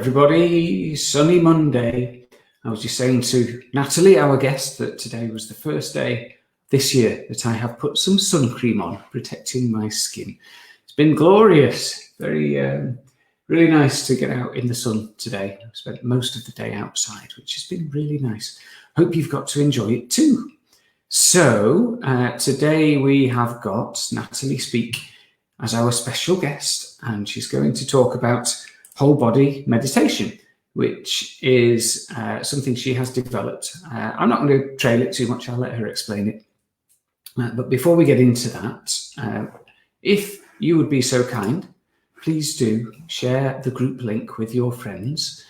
everybody, sunny Monday. I was just saying to Natalie, our guest, that today was the first day this year that I have put some sun cream on, protecting my skin. It's been glorious, really nice to get out in the sun today. I've spent most of the day outside, which has been really nice. Hope you've got to enjoy it too. So today we have got Natalie Speake as our special guest, and she's going to talk about whole body meditation, which is something she has developed. I'm not going to trail it too much, I'll let her explain it. But before we get into that, if you would be so kind, please do share the group link with your friends.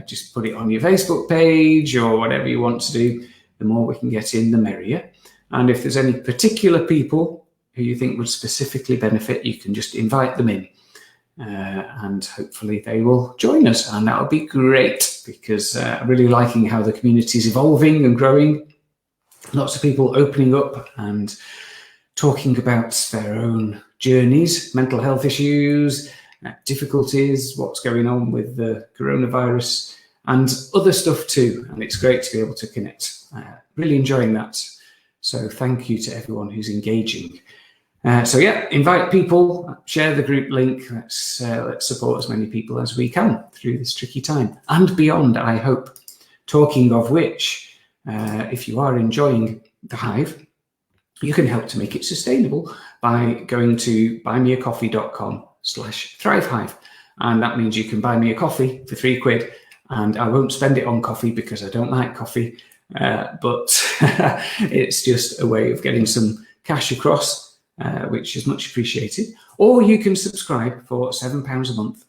Just put it on your Facebook page or whatever you want to do. The more we can get in, the merrier. And if there's any particular people who you think would specifically benefit, you can just invite them in. And hopefully they will join us. And that would be great, because I'm really liking how the community is evolving and growing. Lots of people opening up and talking about their own journeys, mental health issues, difficulties, what's going on with the coronavirus, and other stuff too. And it's great to be able to connect. Really enjoying that. So thank you to everyone who's engaging. So yeah, invite people, share the group link. Let's support as many people as we can through this tricky time and beyond, I hope. Talking of which, if you are enjoying the Hive, you can help to make it sustainable by going to buymeacoffee.com/thrivehive. And that means you can buy me a coffee for £3. And I won't spend it on coffee because I don't like coffee. But it's just a way of getting some cash across, which is much appreciated. Or you can subscribe for £7 a month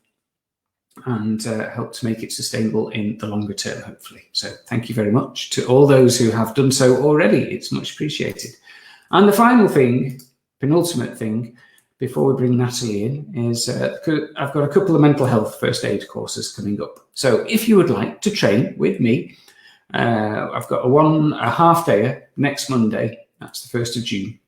and help to make it sustainable in the longer term, hopefully. So thank you very much to all those who have done so already. It's much appreciated. And the final thing, penultimate thing, before we bring Natalie in, is I've got a couple of mental health first aid courses coming up. So if you would like to train with me, I've got a half day next Monday. That's the 1st of June.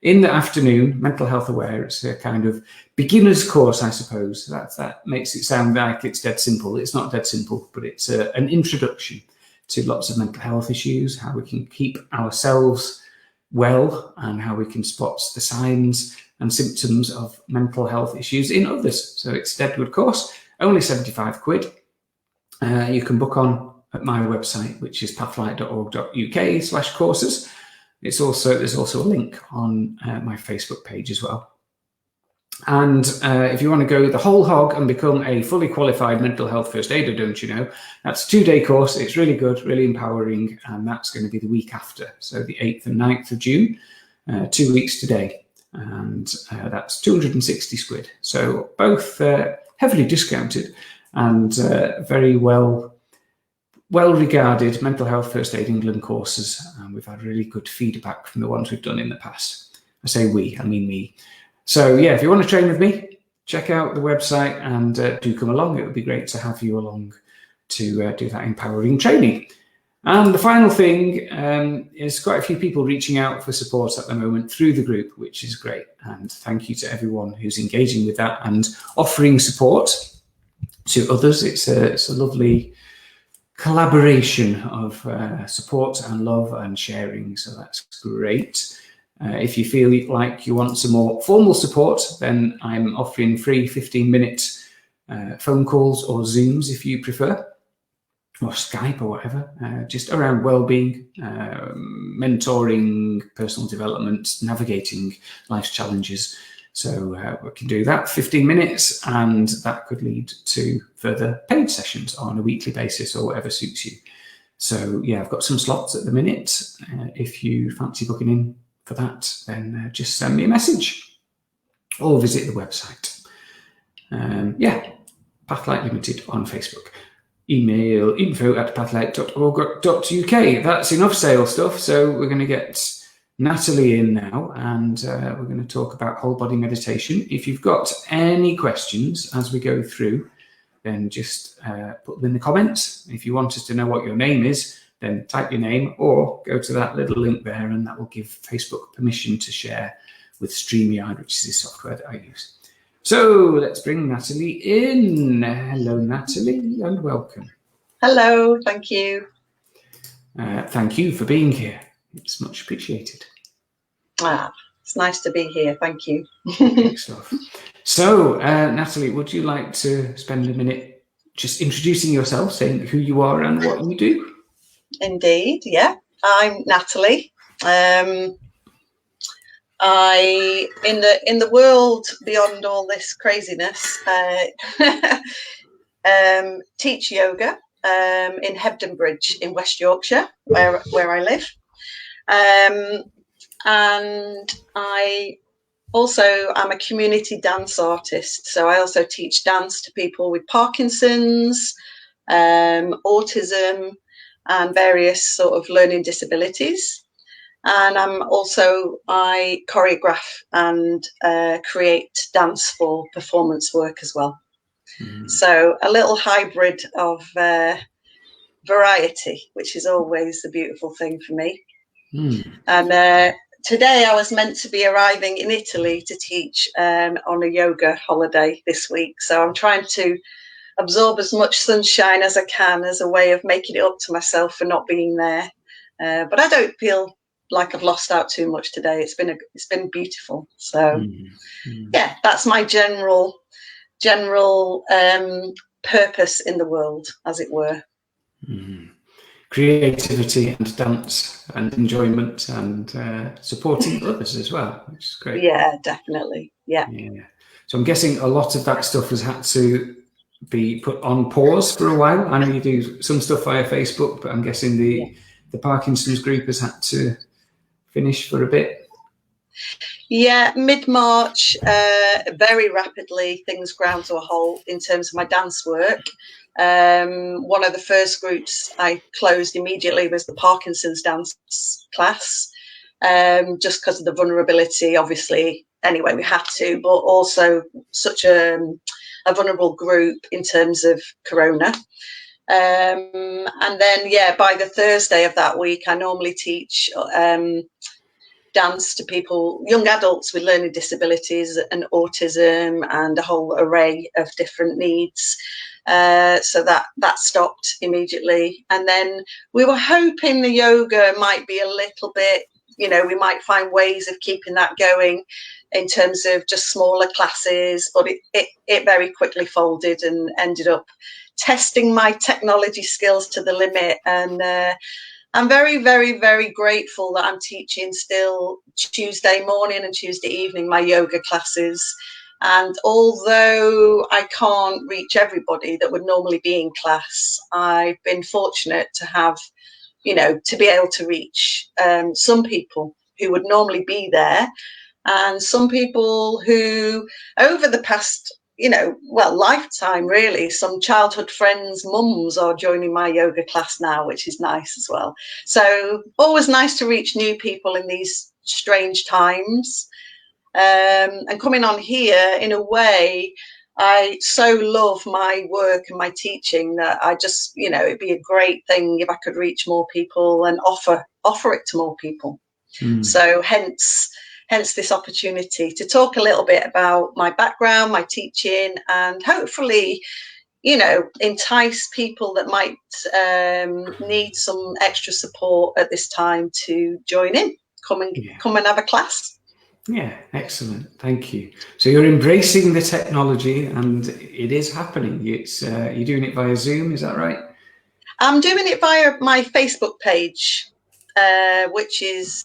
In the afternoon, mental health aware. It's a kind of beginner's course, I suppose. That makes it sound like it's dead simple. It's not dead simple, but it's an introduction to lots of mental health issues, how we can keep ourselves well, and how we can spot the signs and symptoms of mental health issues in others. So it's a dead good course, only £75. You can book on at my website, which is pathlight.org.uk/courses. There's also a link on my Facebook page as well. And if you want to go the whole hog and become a fully qualified mental health first aider, don't you know, that's a 2-day course. It's really good, really empowering, and that's going to be the week after. So the 8th and 9th of June, 2 weeks today. And that's £260. So both heavily discounted and very well regarded mental health first aid England courses. And we've had really good feedback from the ones we've done in the past. I say we, I mean me. So yeah, if you want to train with me, check out the website and do come along. It would be great to have you along to do that empowering training. And the final thing is quite a few people reaching out for support at the moment through the group, which is great. And thank you to everyone who's engaging with that and offering support to others. It's a lovely collaboration of support and love and sharing. So that's great. If you feel like you want some more formal support, then I'm offering free 15-minute phone calls or Zooms if you prefer, or Skype or whatever, just around wellbeing, mentoring, personal development, navigating life's challenges. So we can do that 15 minutes, and that could lead to further paid sessions on a weekly basis or whatever suits you. So yeah, I've got some slots at the minute. If you fancy booking in for that, then just send me a message or visit the website. Yeah, Pathlight Limited on Facebook. Email info@pathlight.org.uk. That's enough sales stuff. So we're going to get Natalie in now, and we're going to talk about whole body meditation. If you've got any questions as we go through, then just put them in the comments. If you want us to know what your name is, then type your name or go to that little link there, and that will give Facebook permission to share with StreamYard, which is the software that I use. So let's bring Natalie in. Hello, Natalie, and welcome. Hello, thank you. Thank you for being here. It's much appreciated. It's nice to be here. Thank you. Great stuff. So, Natalie, would you like to spend a minute just introducing yourself, saying who you are and what you do? Indeed, yeah. I'm Natalie. I in the world beyond all this craziness, teach yoga in Hebden Bridge in West Yorkshire, where I live, and I also am a community dance artist. So I also teach dance to people with Parkinson's, autism, and various sort of learning disabilities. And I choreograph and create dance for performance work as well. So a little hybrid of variety, which is always the beautiful thing for me. And today I was meant to be arriving in Italy to teach on a yoga holiday this week. So I'm trying to absorb as much sunshine as I can as a way of making it up to myself for not being there. But I don't feel like I've lost out too much today. It's been beautiful. So yeah, that's my general purpose in the world, as it were. Creativity and dance and enjoyment and supporting others as well, which is great. Yeah, definitely. Yeah. So I'm guessing a lot of that stuff has had to be put on pause for a while. I know you do some stuff via Facebook, but I'm guessing the Parkinson's group has had to finish for a bit. Yeah, mid-March, very rapidly things ground to a halt in terms of my dance work. One of the first groups I closed immediately was the Parkinson's dance class, just because of the vulnerability, obviously. Anyway, we had to, but also such a vulnerable group in terms of Corona. And then, yeah, by the Thursday of that week, I normally teach dance to people, young adults with learning disabilities and autism and a whole array of different needs. So that stopped immediately. And then we were hoping the yoga might be a little bit, we might find ways of keeping that going in terms of just smaller classes, but it very quickly folded and ended up testing my technology skills to the limit. And I'm very, very, very grateful that I'm teaching still Tuesday morning and Tuesday evening my yoga classes. And although I can't reach everybody that would normally be in class, I've been fortunate to have, to be able to reach some people who would normally be there, and some people who over the past lifetime, really, some childhood friends' mums are joining my yoga class now, which is nice as well. So always nice to reach new people in these strange times. And coming on here, in a way, I so love my work and my teaching that I just, it'd be a great thing if I could reach more people and offer it to more people. So hence this opportunity to talk a little bit about my background, my teaching, and hopefully, entice people that might need some extra support at this time to join in, come and have a class. Yeah, excellent. Thank you. So you're embracing the technology and it is happening. You're doing it via Zoom, is that right? I'm doing it via my Facebook page, which is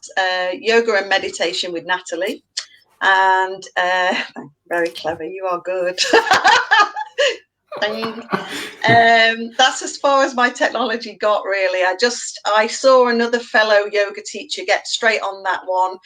Yoga and Meditation with Natalie. And very clever, you are good. That's as far as my technology got, really. I saw another fellow yoga teacher get straight on that one.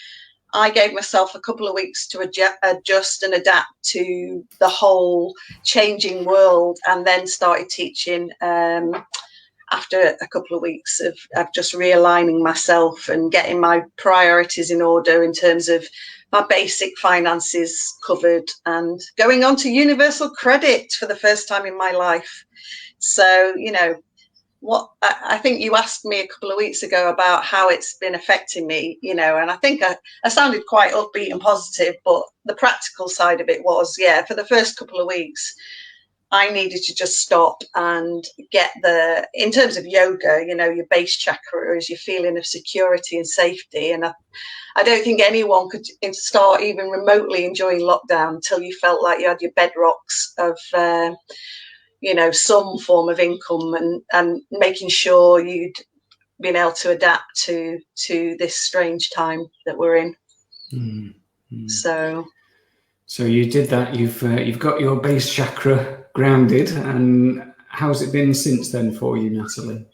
I gave myself a couple of weeks to adjust and adapt to the whole changing world, and then started teaching after a couple of weeks of just realigning myself and getting my priorities in order in terms of my basic finances covered and going on to universal credit for the first time in my life. So, I think you asked me a couple of weeks ago about how it's been affecting me, you know, and I think I sounded quite upbeat and positive, but the practical side of it was, yeah, for the first couple of weeks, I needed to just stop and get in terms of yoga, you know, your base chakra is your feeling of security and safety. And I don't think anyone could start even remotely enjoying lockdown until you felt like you had your bedrocks of, you know, some form of income and making sure you'd been able to adapt to this strange time that we're in. Mm-hmm. So you did that. You've got your base chakra grounded, and how's it been since then for you, Natalie?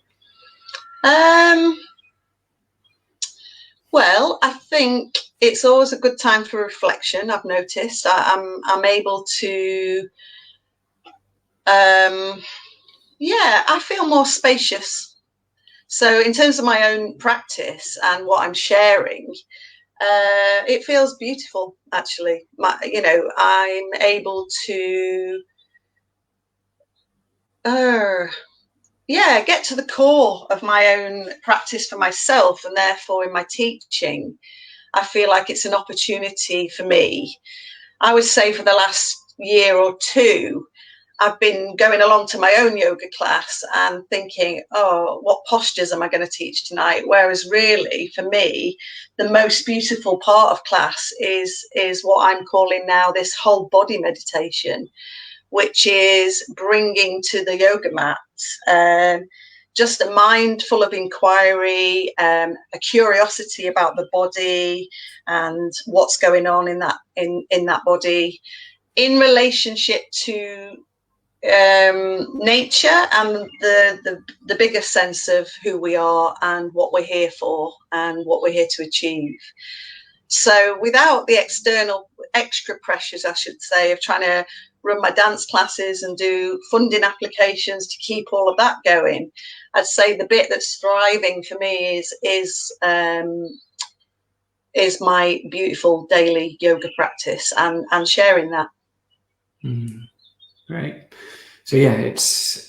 Well, I think it's always a good time for reflection. I've noticed I'm able to, I feel more spacious. So in terms of my own practice and what I'm sharing, it feels beautiful, actually. You know, I'm able to, get to the core of my own practice for myself, and therefore in my teaching, I feel like it's an opportunity for me. I would say for the last year or two, I've been going along to my own yoga class and thinking, oh, what postures am I going to teach tonight? Whereas really, for me, the most beautiful part of class is what I'm calling now this whole body meditation, which is bringing to the yoga mat just a mind full of inquiry, a curiosity about the body and what's going on in that body in relationship to nature and the bigger sense of who we are and what we're here for and what we're here to achieve. So without the external extra pressures, I should say, of trying to run my dance classes and do funding applications to keep all of that going, I'd say the bit that's thriving for me is my beautiful daily yoga practice and sharing that. Great. So yeah, it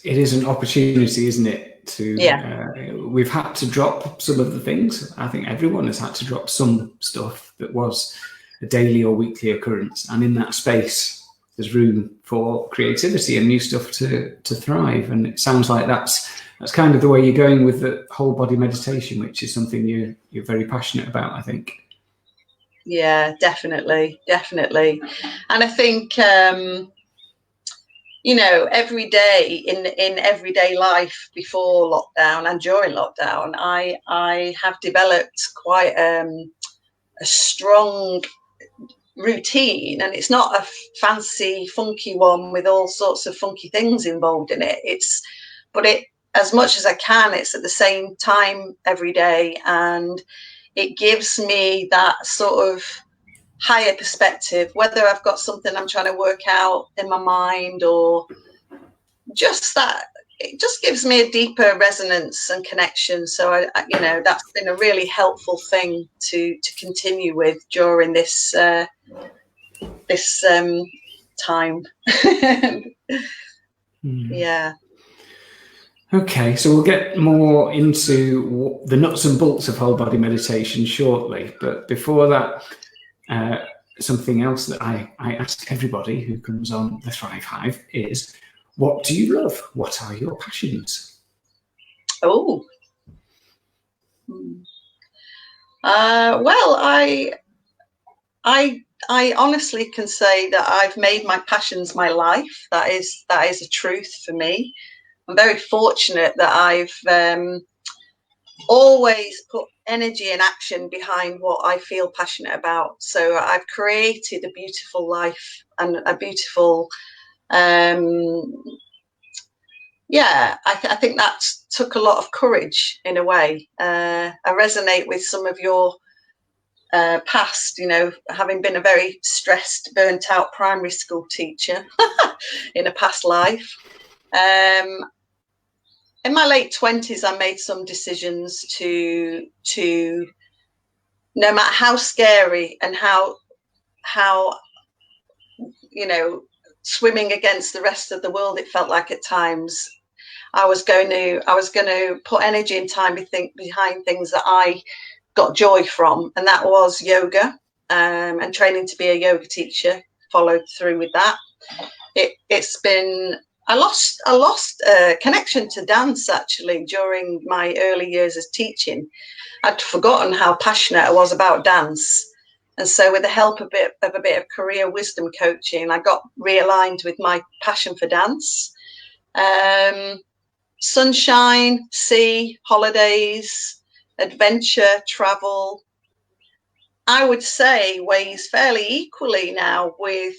is an opportunity, isn't it? We've had to drop some of the things. I think everyone has had to drop some stuff that was a daily or weekly occurrence, and in that space, there's room for creativity and new stuff to thrive. And it sounds like that's kind of the way you're going with the whole body meditation, which is something you're very passionate about, I think. Yeah, definitely. And I think you know, every day in everyday life before lockdown and during lockdown, I have developed quite a strong routine, and it's not a fancy funky one with all sorts of funky things involved in it. But as much as I can, it's at the same time every day, and it gives me that sort of higher perspective, whether I've got something I'm trying to work out in my mind or just that. It just gives me a deeper resonance and connection. So I you know, that's been a really helpful thing to continue with during this time. Yeah. Okay, so we'll get more into the nuts and bolts of whole body meditation shortly. But before that, something else that I ask everybody who comes on the Thrive Hive is, what do you love? What are your passions? Oh. Well, I honestly can say that I've made my passions my life. That is a truth for me. I'm very fortunate that I've always put energy and action behind what I feel passionate about. So I've created a beautiful life and a beautiful I think that took a lot of courage in a way. I resonate with some of your past, you know, having been a very stressed, burnt out primary school teacher in a past life. In my late 20s, I made some decisions to no matter how scary and how you know, swimming against the rest of the world it felt like at times, I was going to put energy and time behind things that I got joy from, and that was yoga, and training to be a yoga teacher. Followed through with that. It's been, I lost connection to dance actually during my early years as teaching. I'd forgotten how passionate I was about dance. And so with the help of a bit of career wisdom coaching, I got realigned with my passion for dance. Sunshine, sea, holidays, adventure, travel, I would say weighs fairly equally now with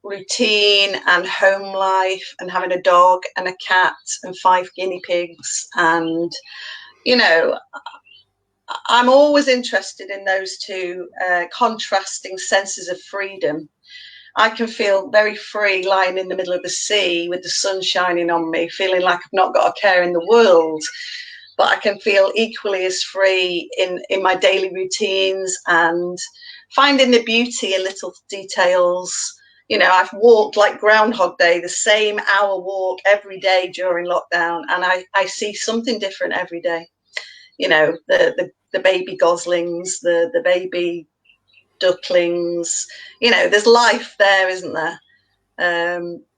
routine and home life and having a dog and a cat and 5 guinea pigs. And, you know, I'm always interested in those two contrasting senses of freedom. I can feel very free lying in the middle of the sea with the sun shining on me, feeling like I've not got a care in the world. But I can feel equally as free in my daily routines and finding the beauty in little details. You know, I've walked like Groundhog Day, the same hour walk every day during lockdown, and I see something different every day. You know, the baby goslings, the baby ducklings, you know, there's life there, isn't there?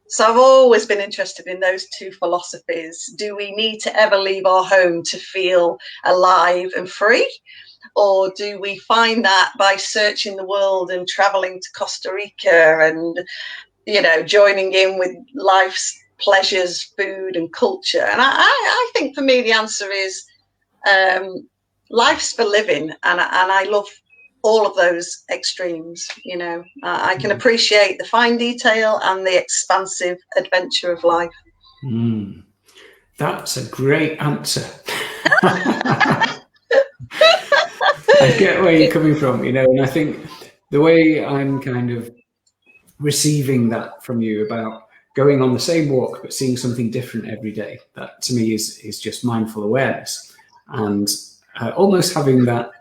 So I've always been interested in those two philosophies. Do we need to ever leave our home to feel alive and free? Or do we find that by searching the world and traveling to Costa Rica and, you know, joining in with life's pleasures, food and culture? And I think for me, the answer is life's for living. And I love all of those extremes. You know, I can appreciate the fine detail and the expansive adventure of life. That's a great answer. I get where you're coming from, you know, and I think the way I'm kind of receiving that from you about going on the same walk but seeing something different every day, that to me is just mindful awareness, and almost having that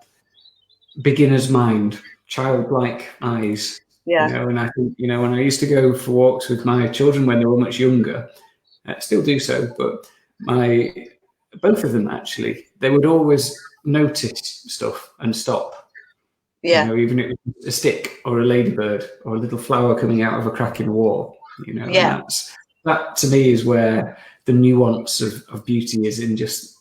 beginner's mind, childlike eyes. Yeah. You know, and I think, you know, when I used to go for walks with my children when they were much younger, I still do so, but both of them actually, they would always notice stuff and stop. Yeah. You know, even if it was a stick or a ladybird or a little flower coming out of a crack in a wall, you know, Yeah. and that to me is where the nuance of beauty is, in just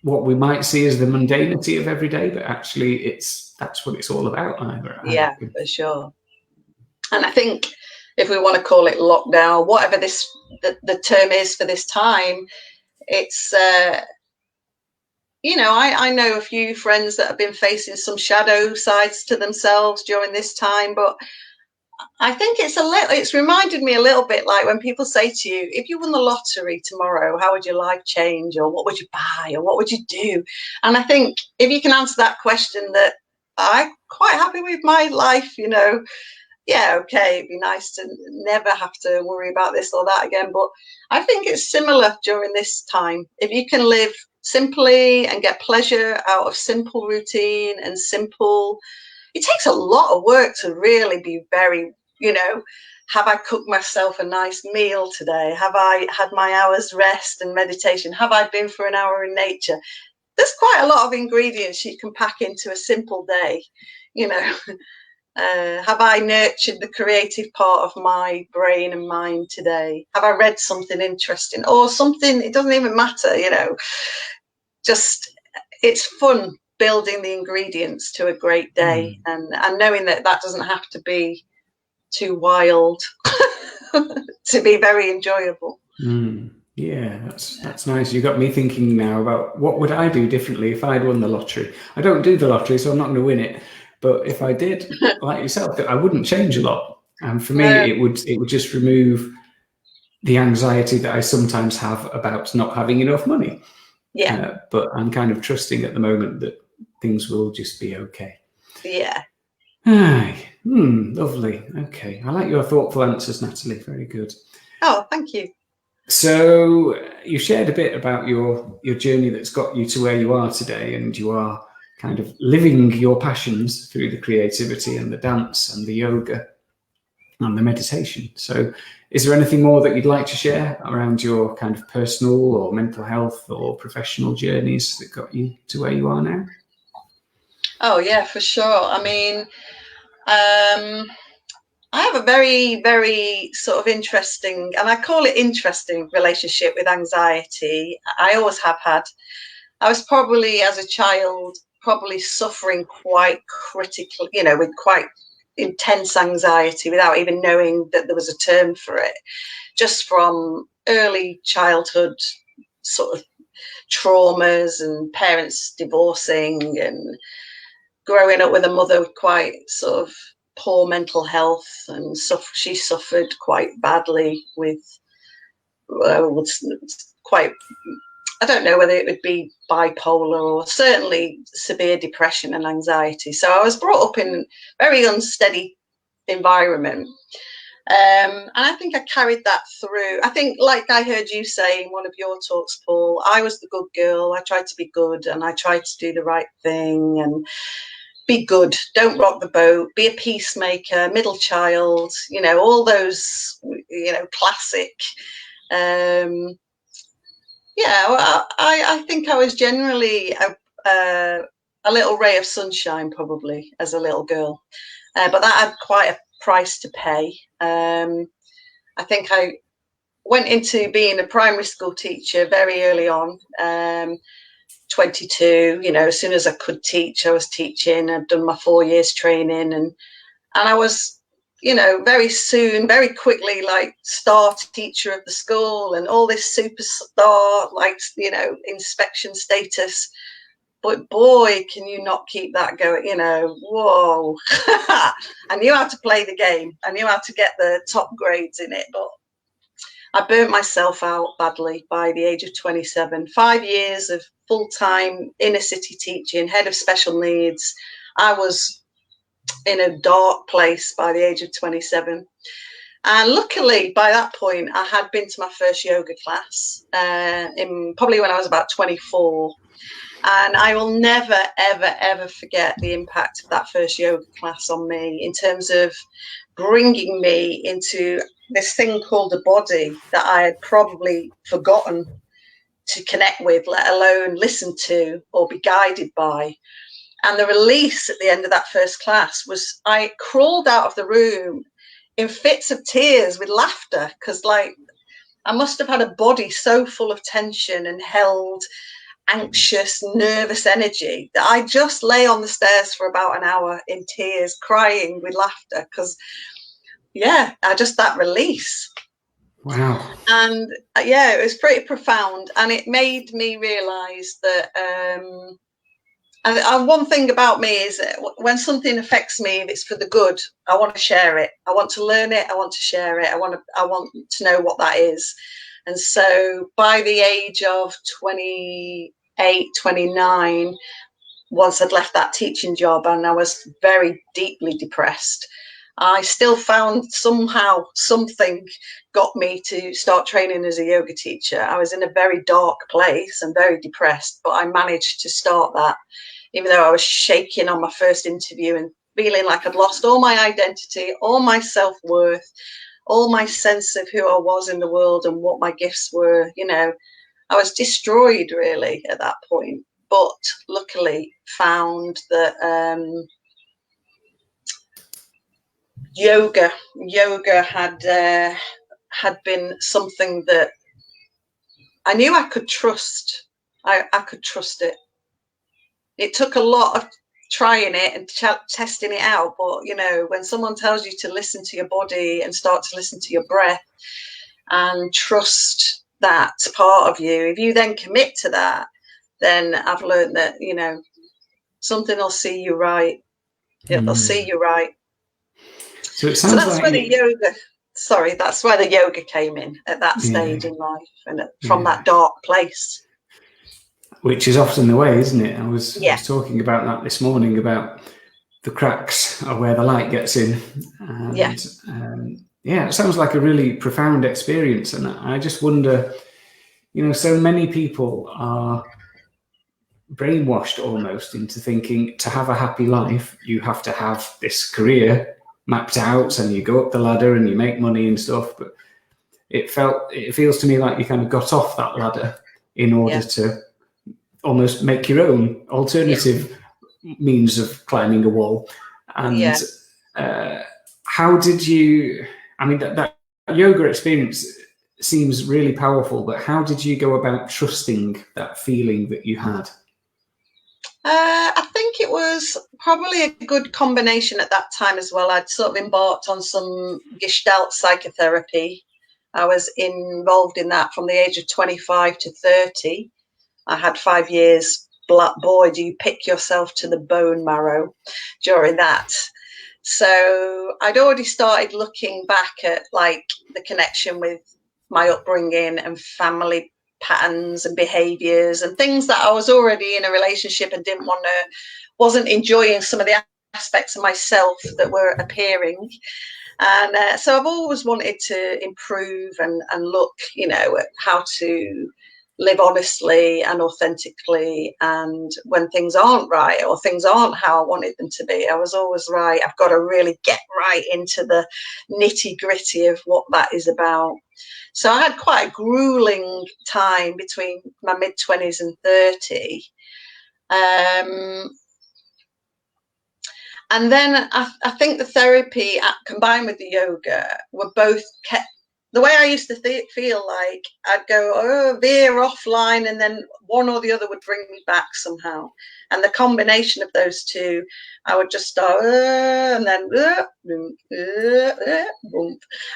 what we might see as the mundanity of every day, but actually that's what it's all about. Yeah, for sure. And I think if we want to call it lockdown, whatever the term is for this time, it's you know, I know a few friends that have been facing some shadow sides to themselves during this time, but I think it's reminded me a little bit like when people say to you, if you won the lottery tomorrow, how would your life change, or what would you buy, or what would you do? And I think if you can answer that question, that I'm quite happy with my life, you know. Yeah, okay, it'd be nice to never have to worry about this or that again, but I think it's similar during this time. If you can live simply and get pleasure out of simple routine and simple, it takes a lot of work to really be very, you know, have I cooked myself a nice meal today? Have I had my hour's rest and meditation? Have I been for an hour in nature? There's quite a lot of ingredients you can pack into a simple day, you know. Have I nurtured the creative part of my brain and mind today? Have I read something interesting or something? It doesn't even matter, you know. Just, it's fun building the ingredients to a great day, and knowing that doesn't have to be too wild to be very enjoyable. Yeah, that's nice. You got me thinking now about what would I do differently if I'd won the lottery. I don't do the lottery, so I'm not going to win it. But if I did, like yourself, I wouldn't change a lot. And for me, it would just remove the anxiety that I sometimes have about not having enough money. Yeah. But I'm kind of trusting at the moment that things will just be okay. Yeah. Lovely. Okay. I like your thoughtful answers, Natalie. Very good. Oh, thank you. So you shared a bit about your journey that's got you to where you are today, and you are kind of living your passions through the creativity and the dance and the yoga. and the meditation. So is there anything more that you'd like to share around your kind of personal or mental health or professional journeys that got you to where you are now? Oh yeah, for sure. I mean, I have a very, very sort of interesting, and I call it interesting, relationship with anxiety. I always have had. I was probably, as a child, probably suffering quite critical, with quite intense anxiety without even knowing that there was a term for it, just from early childhood sort of traumas and parents divorcing and growing up with a mother with quite sort of poor mental health, and she suffered quite badly with quite, I don't know whether it would be bipolar or certainly severe depression and anxiety. So I was brought up in a very unsteady environment. And I think I carried that through. I think, like I heard you say in one of your talks, Paul, I was the good girl. I tried to be good and I tried to do the right thing and be good, don't rock the boat, be a peacemaker, middle child, all those, classic. Well, I think I was generally a little ray of sunshine, probably, as a little girl. But that had quite a price to pay. I think I went into being a primary school teacher very early on, 22, as soon as I could teach, I was teaching. I'd done my 4 years training, and I was, very soon, very quickly, like, star teacher of the school and all this superstar, like, inspection status. But boy, can you not keep that going, whoa. I knew how to play the game. I knew how to get the top grades in it, but I burnt myself out badly by the age of 27. 5 years of full-time inner city teaching, head of special needs. I was in a dark place by the age of 27. And luckily, by that point, I had been to my first yoga class, probably when I was about 24. And I will never, ever, ever forget the impact of that first yoga class on me, in terms of bringing me into this thing called the body that I had probably forgotten to connect with, let alone listen to or be guided by. And the release at the end of that first class was, I crawled out of the room in fits of tears with laughter, because, like, I must have had a body so full of tension and held anxious, nervous energy that I just lay on the stairs for about an hour in tears, crying with laughter, because that release. Wow. And it was pretty profound, and it made me realize that and one thing about me is that when something affects me, if it's for the good, I want to share it. I want to learn it. I want to share it. I want to know what that is. And so by the age of 28, 29, once I'd left that teaching job and I was very deeply depressed, I still found somehow something got me to start training as a yoga teacher. I was in a very dark place and very depressed, but I managed to start that, even though I was shaking on my first interview and feeling like I'd lost all my identity, all my self-worth, all my sense of who I was in the world and what my gifts were. I was destroyed really at that point, but luckily found that yoga had been something that I knew I could trust. I could trust it. It took a lot of trying it and testing it out, but when someone tells you to listen to your body and start to listen to your breath and trust that part of you, if you then commit to that, then I've learned that something will see you right. It'll see you right. So it sounds that's like where the yoga. Sorry, that's where the yoga came in at that stage in life, and from that dark place. Which is often the way, isn't it? I was talking about that this morning, about the cracks of where the light gets in. And it sounds like a really profound experience. And I just wonder, so many people are brainwashed almost into thinking to have a happy life, you have to have this career mapped out, and you go up the ladder and you make money and stuff. But it feels to me like you kind of got off that ladder in order to almost make your own alternative means of climbing a wall. And how did you, I mean, that yoga experience seems really powerful, but how did you go about trusting that feeling that you had? I think it was probably a good combination at that time as well. I'd sort of embarked on some Gestalt psychotherapy. I was involved in that from the age of 25 to 30. I had 5 years. Boy, do you pick yourself to the bone marrow during that. So I'd already started looking back at like the connection with my upbringing and family patterns and behaviors and things that I was already in a relationship and wasn't enjoying some of the aspects of myself that were appearing. And so I've always wanted to improve and look, at how to live honestly and authentically, and when things aren't right or things aren't how I wanted them to be, I was always right. I've got to really get right into the nitty gritty of what that is about. So I had quite a grueling time between my mid-20s and 30. And then I think the therapy combined with the yoga were both kept. The way I used to feel like I'd go veer offline, and then one or the other would bring me back somehow. And the combination of those two, I would just start and then and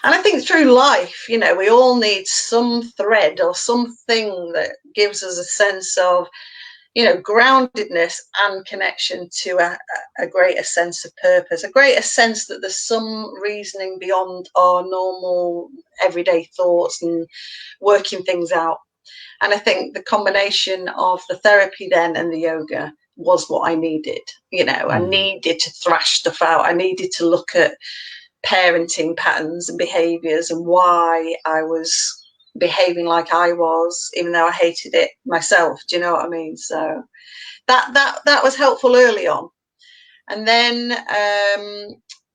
I think through life, we all need some thread or something that gives us a sense of, groundedness and connection to a greater sense of purpose, a greater sense that there's some reasoning beyond our normal everyday thoughts and working things out. And I think the combination of the therapy then and the yoga was what I needed. I needed to thrash stuff out. I needed to look at parenting patterns and behaviors and why I was behaving like I was, even though I hated it myself. Do you know what I mean? So that was helpful early on. And then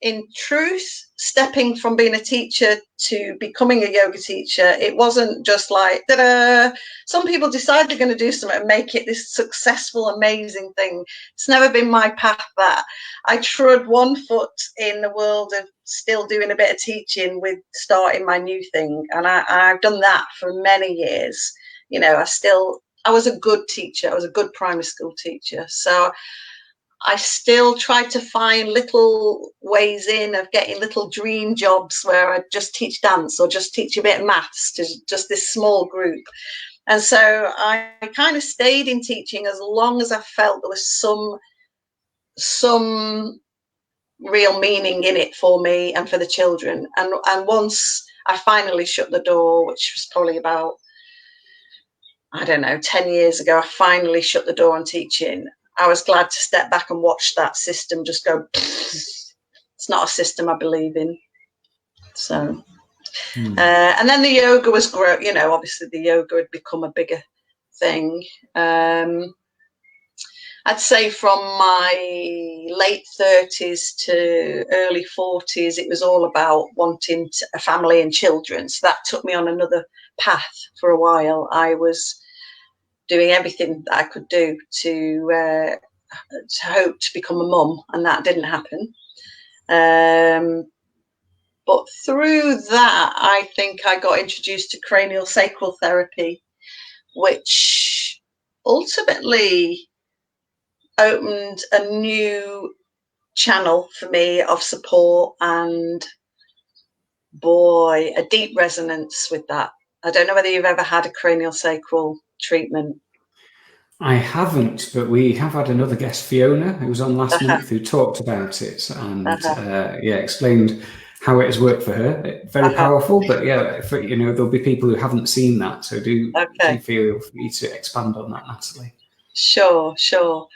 in truth, stepping from being a teacher to becoming a yoga teacher, it wasn't just like ta-da. Some people decide they're going to do something and make it this successful, amazing thing. It's never been my path. That I trod one foot in the world of still doing a bit of teaching with starting my new thing, and I've done that for many years. I was a good teacher. I was a good primary school teacher. So I still tried to find little ways in of getting little dream jobs where I'd just teach dance or just teach a bit of maths to just this small group. And so I kind of stayed in teaching as long as I felt there was some real meaning in it for me and for the children. And once I finally shut the door, which was probably about, 10 years ago, I finally shut the door on teaching. I was glad to step back and watch that system just go. It's not a system I believe in. So, and then the yoga was great. Obviously the yoga had become a bigger thing. I'd say from my late 30s to early 40s, it was all about wanting a family and children. So that took me on another path for a while. I was doing everything that I could do to hope to become a mum, and that didn't happen. But through that, I think I got introduced to Cranial Sacral Therapy, which ultimately opened a new channel for me of support and, boy, a deep resonance with that. I don't know whether you've ever had a cranial sacral treatment. I haven't, but we have had another guest, Fiona, who was on last month, who talked about it and explained how it has worked for her. Very powerful, but there'll be people who haven't seen that, so do feel free to expand on that, Natalie. Sure. So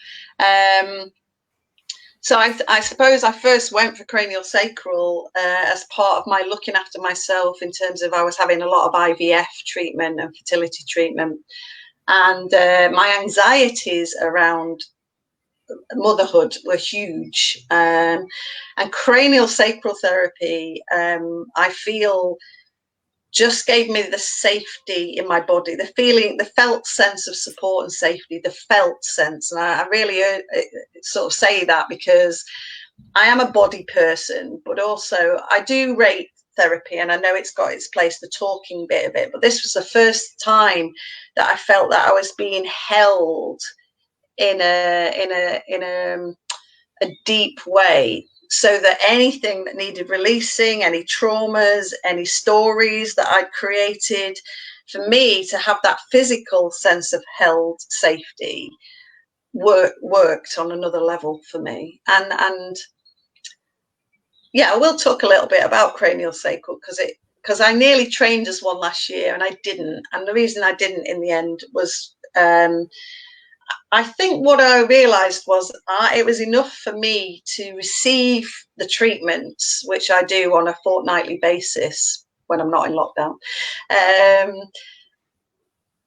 I suppose I first went for cranial sacral as part of my looking after myself, in terms of I was having a lot of IVF treatment and fertility treatment. And my anxieties around motherhood were huge. And cranial sacral therapy, I feel, just gave me the safety in my body, the feeling, the felt sense of support and safety, the felt sense. And I really sort of say that because I am a body person, but also I do rate therapy, and I know it's got its place, the talking bit of it. But this was the first time that I felt that I was being held in a deep way, so that anything that needed releasing, any traumas, any stories that I'd created, for me to have that physical sense of held safety worked on another level for me. And yeah, I will talk a little bit about cranial sacral because I nearly trained as one last year and I didn't. And the reason I didn't in the end was I think what I realised was it was enough for me to receive the treatments, which I do on a fortnightly basis when I'm not in lockdown.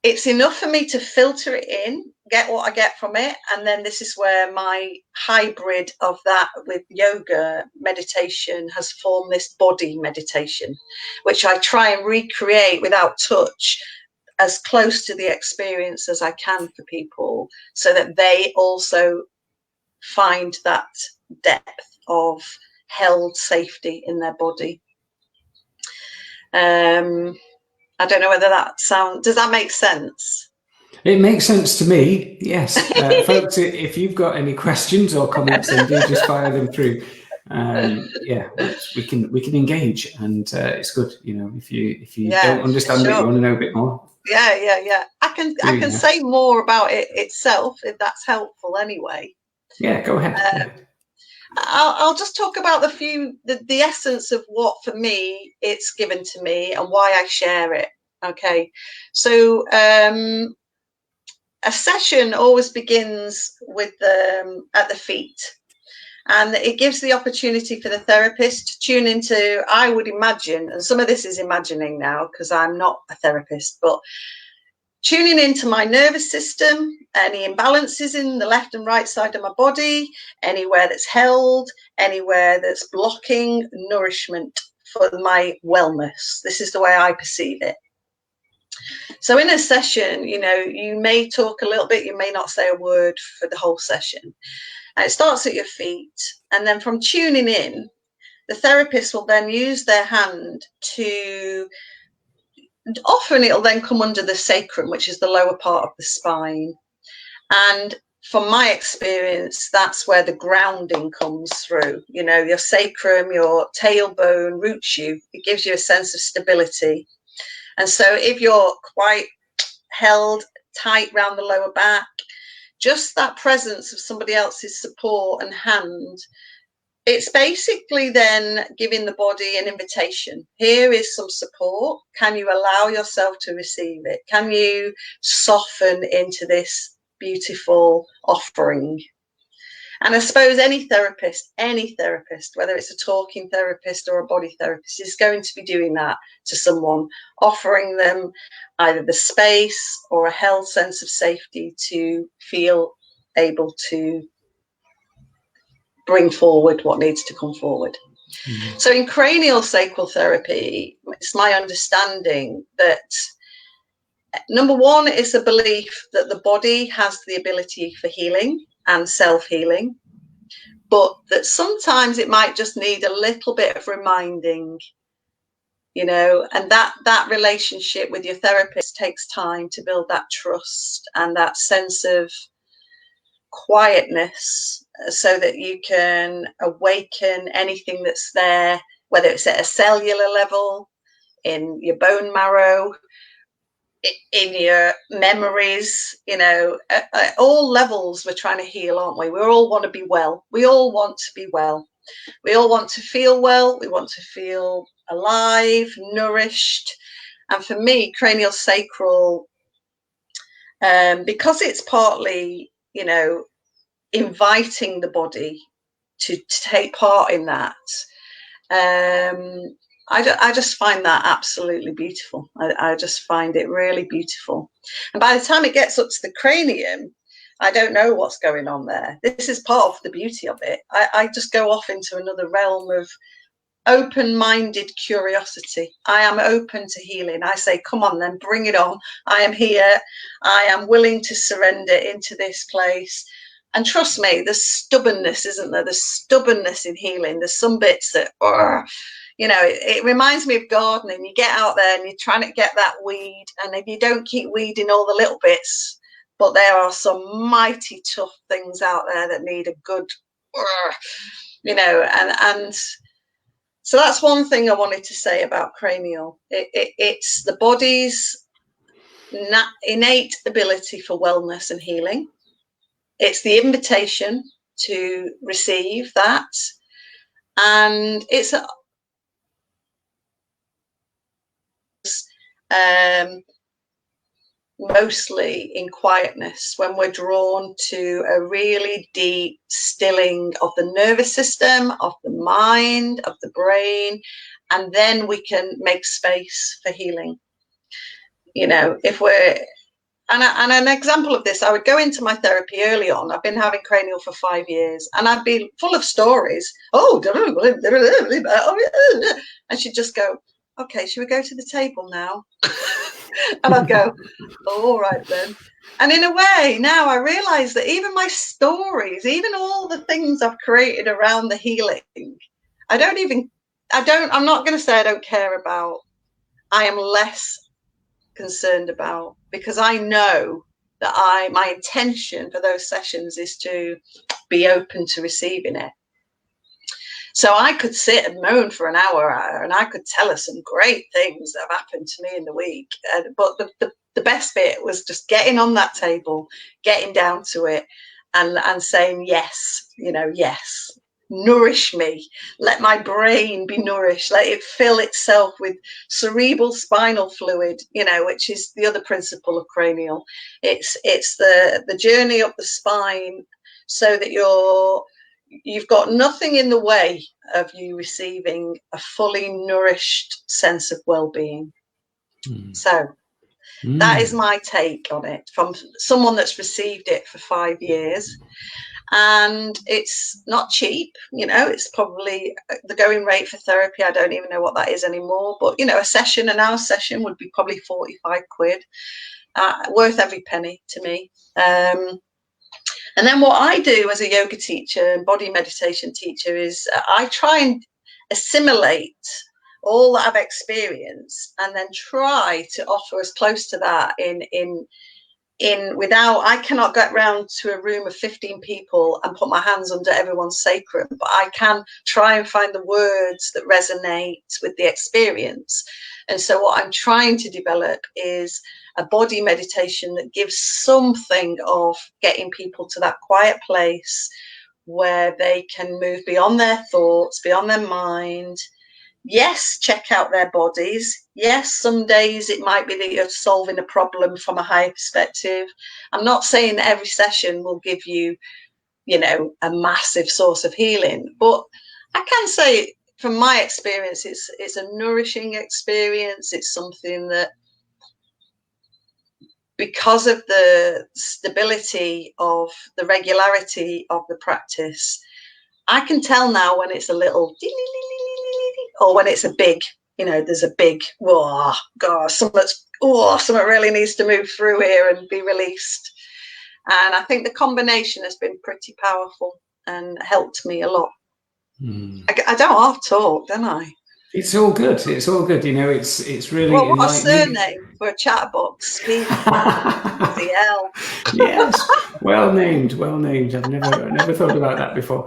It's enough for me to filter it in, get what I get from it. And then this is where my hybrid of that with yoga meditation has formed this body meditation, which I try and recreate without touch, as close to the experience as I can for people, so that they also find that depth of held safety in their body. I don't know whether does that make sense? It makes sense to me, yes. Folks, if you've got any questions or comments, then do just fire them through. Yeah, we can engage, and it's good, you know, if you don't understand it, you want to know a bit more. Yeah. I can say more about it itself if that's helpful anyway. Yeah, go ahead. I'll just talk about the essence of what for me it's given to me and why I share it. Okay, so a session always begins with at the feet, and it gives the opportunity for the therapist to tune into, I would imagine, and some of this is imagining now because I'm not a therapist, but tuning into my nervous system, any imbalances in the left and right side of my body, anywhere that's held, anywhere that's blocking nourishment for my wellness. This is the way I perceive it. So in a session, you know, you may talk a little bit, you may not say a word for the whole session. And it starts at your feet. And then from tuning in, the therapist will then use their hand to, often it'll then come under the sacrum, which is the lower part of the spine. And from my experience, that's where the grounding comes through. You know, your sacrum, your tailbone roots you. It gives you a sense of stability. And so if you're quite held tight around the lower back, just that presence of somebody else's support and hand, it's basically then giving the body an invitation. Here is some support. Can you allow yourself to receive it? Can you soften into this beautiful offering? And I suppose any therapist, whether it's a talking therapist or a body therapist, is going to be doing that to someone, offering them either the space or a held sense of safety to feel able to bring forward what needs to come forward. Mm-hmm. So in cranial sacral therapy, it's my understanding that number one is a belief that the body has the ability for healing and self-healing, but that sometimes it might just need a little bit of reminding, you know, and that relationship with your therapist takes time to build that trust and that sense of quietness, so that you can awaken anything that's there, whether it's at a cellular level, in your bone marrow, in your memories, you know, at all levels. We're trying to heal, aren't we? We all want to be well. We all want to be well. We all want to feel well. We want to feel alive, nourished. And for me, cranial sacral, because it's partly, you know, inviting the body to take part in that, I just find that absolutely beautiful. I just find it really beautiful. And by the time it gets up to the cranium, I don't know what's going on there. This is part of the beauty of it. I just go off into another realm of open-minded curiosity. I am open to healing. I say, come on then, bring it on. I am here. I am willing to surrender into this place. And trust me, there's stubbornness, isn't there? There's stubbornness in healing. There's some bits that, you know, it reminds me of gardening. You get out there and you're trying to get that weed, and if you don't keep weeding all the little bits, but there are some mighty tough things out there that need a good, you know, and so that's one thing I wanted to say about cranial. It's the body's innate ability for wellness and healing. It's the invitation to receive that, and it's mostly in quietness, when we're drawn to a really deep stilling of the nervous system, of the mind, of the brain, and then we can make space for healing. You know, if we're and an example of this, I would go into my therapy early on. I've been having cranial for 5 years, and I'd be full of stories. And she'd just go, okay, should we go to the table now? And I'd go, oh, all right then. And in a way, now I realise that even my stories, even all the things I've created around the healing, I'm not going to say I don't care about. I am less concerned about, because I know that my intention for those sessions is to be open to receiving it. So I could sit and moan for an hour, and I could tell her some great things that have happened to me in the week. But the best bit was just getting on that table, getting down to it, and saying yes, you know, yes. Nourish me. Let my brain be nourished. Let it fill itself with cerebral spinal fluid, you know, which is the other principle of cranial. It's the journey up the spine, so that you've got nothing in the way of you receiving a fully nourished sense of well-being. So that is my take on it, from someone that's received it for 5 years. And it's not cheap, you know, it's probably the going rate for therapy. I don't even know what that is anymore. But, you know, an hour session would be probably 45 quid, worth every penny to me. And then what I do as a yoga teacher and body meditation teacher is I try and assimilate all that I've experienced, and then try to offer as close to that without, I cannot get round to a room of 15 people and put my hands under everyone's sacrum, but I can try and find the words that resonate with the experience. And so what I'm trying to develop is a body meditation that gives something of getting people to that quiet place where they can move beyond their thoughts, beyond their mind. Yes, check out their bodies. Yes, some days it might be that you're solving a problem from a higher perspective. I'm not saying that every session will give you, you know, a massive source of healing, but I can say from my experience, it's a nourishing experience. It's something that, because of the stability of the regularity of the practice, I can tell now when it's a little or when it's a big, you know, there's a big, oh gosh, something really needs to move through here and be released. And I think the combination has been pretty powerful and helped me a lot. I don't half talk, don't I? It's all good. It's all good. You know, it's really. Well, what a surname for a chatterbox. Speake. Yes, well named. I've never thought about that before.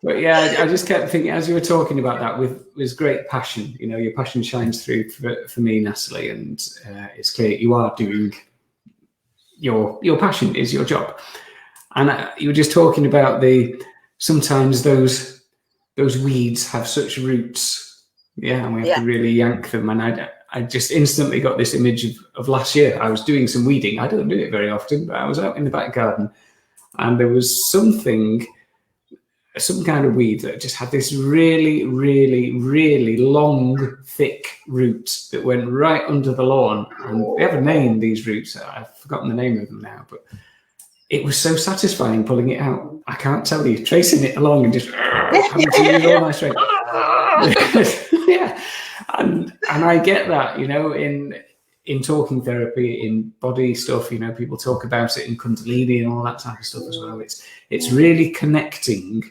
But yeah, I just kept thinking, as you were talking about that with great passion, you know, your passion shines through for me, Natalie, and it's clear you are doing your passion is your job. And you were just talking about sometimes those weeds have such roots, and we have to really yank them. And I just instantly got this image of last year. I was doing some weeding. I don't do it very often, but I was out in the back garden, and there was some kind of weed that just had this really, really, really long, thick root that went right under the lawn. And we have a name, these roots. I've forgotten the name of them now, but it was so satisfying pulling it out. I can't tell you, tracing it along and just having to use all my strength. Yeah, and I get that, you know, in talking therapy, in body stuff, you know, people talk about it in Kundalini and all that type of stuff as well. It's really connecting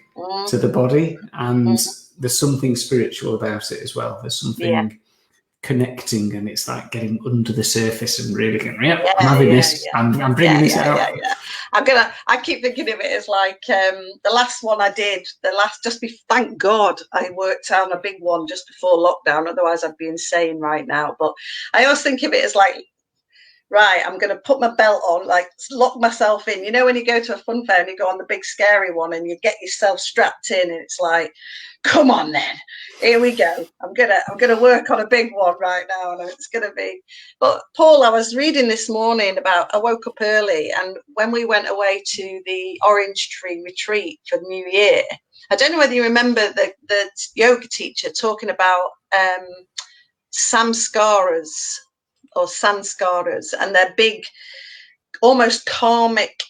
to the body, and there's something spiritual about it as well. There's something connecting, and it's like getting under the surface and really going, I'm having this, I'm bringing this out. I keep thinking of it as like the last one I did, thank God I worked on a big one just before lockdown, otherwise I'd be insane right now. But I always think of it as like, right, I'm going to put my belt on, like lock myself in. You know, when you go to a fun fair and you go on the big scary one and you get yourself strapped in, and it's like, come on then, here we go. I'm gonna work on a big one right now, and it's gonna be. But Paul, I was reading this morning about, I woke up early, and when we went away to the Orange Tree retreat for New Year, I don't know whether you remember the yoga teacher talking about samskaras or sanskaras, and they're big, almost karmic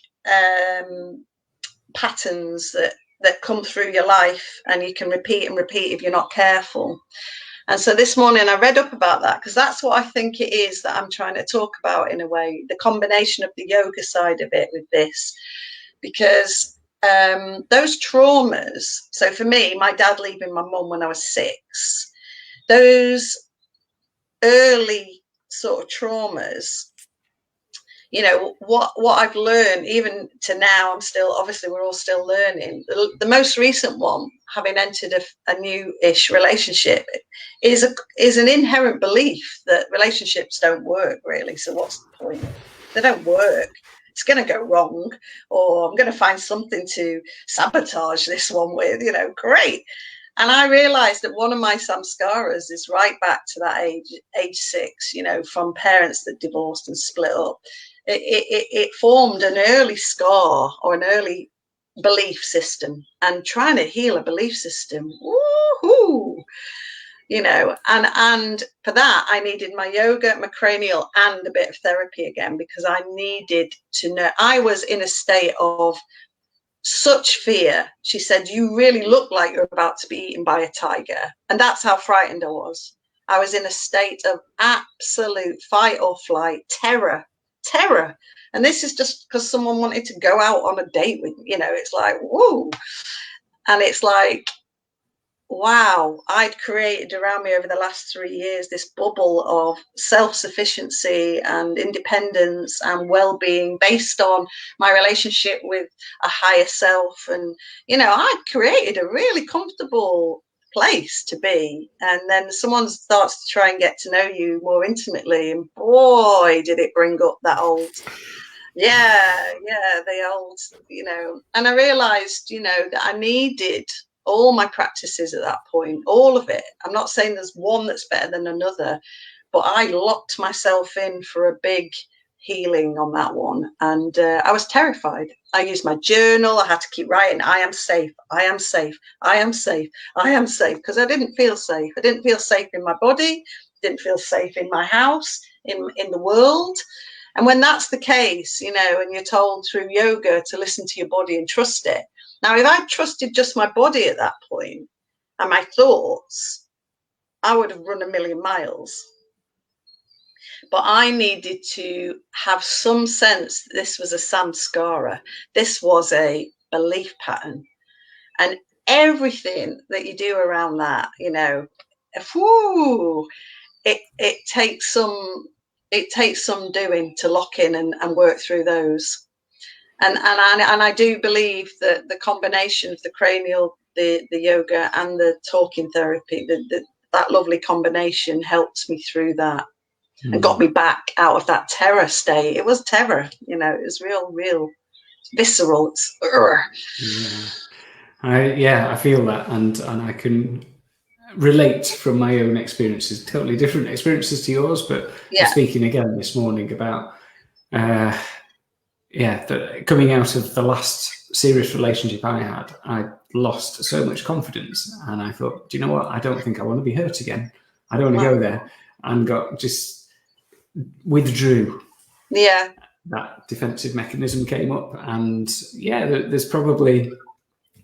patterns that come through your life, and you can repeat and repeat if you're not careful. And so this morning I read up about that, because that's what I think it is that I'm trying to talk about, in a way, the combination of the yoga side of it with this, because those traumas, so for me, my dad leaving my mum when I was 6, those early sort of traumas, you know, what I've learned, even to now, we're all still learning. The most recent one, having entered a new-ish relationship, is an inherent belief that relationships don't work, really. So what's the point? They don't work. It's going to go wrong, or I'm going to find something to sabotage this one with, you know, great. And I realized that one of my samskaras is right back to that age 6, you know, from parents that divorced and split up. It formed an early scar or an early belief system, and trying to heal a belief system, woohoo, you know, and for that I needed my yoga, my cranial, and a bit of therapy again, because I needed to know. I was in a state of such fear. She said, you really look like you're about to be eaten by a tiger. And that's how frightened I was. I was in a state of absolute fight or flight, terror. And this is just because someone wanted to go out on a date with me, you know. It's like, whoa. And it's like, wow, I'd created around me over the last 3 years this bubble of self-sufficiency and independence and well-being based on my relationship with a higher self. And, you know, I'd created a really comfortable place to be, and then someone starts to try and get to know you more intimately, and boy, did it bring up that old, the old, you know. And I realized, you know, that I needed all my practices at that point, all of it. I'm not saying there's one that's better than another, but I locked myself in for a big healing on that one. And I was terrified. I used my journal. I had to keep writing, I am safe, I am safe, I am safe, I am safe, because I didn't feel safe. I didn't feel safe in my body, didn't feel safe in my house, in the world. And when that's the case, you know, and you're told through yoga to listen to your body and trust it. Now, if I trusted just my body at that point and my thoughts, I would have run a million miles. But I needed to have some sense that this was a samskara. This was a belief pattern. And everything that you do around that, you know, it takes some doing to lock in and work through those. And I do believe that the combination of the cranial, the yoga, and the talking therapy, that lovely combination helps me through that and got me back out of that terror state. It was terror, you know. It was real visceral. It's I feel that, and I can relate from my own experiences, totally different experiences to yours, but speaking again this morning about coming out of the last serious relationship I had, I lost so much confidence, and I thought, do you know what, I don't think I want to be hurt again. I don't want to go there, and just withdrew. that defensive mechanism came up. And yeah, there's probably